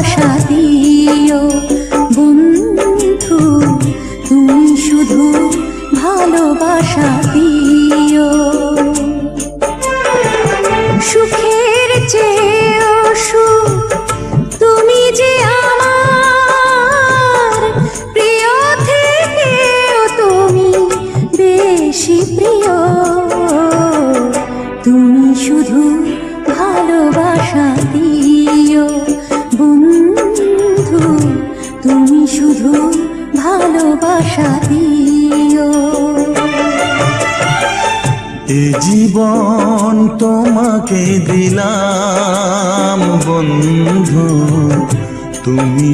ভালোবাসা দিও বন্ধু, তুমি শুধু ভালোবাসা দিও। সুখের চেয়েও সুখ তুমি যে আমার, প্রিয় থেকেও তুমি বেশি প্রিয়। তুমি শুধু ভালোবাসা দিও বন্ধু, তুমি শুধু ভালোবাসা দিও। এ জীবন তোমাকে দিলাম বন্ধু, তুমি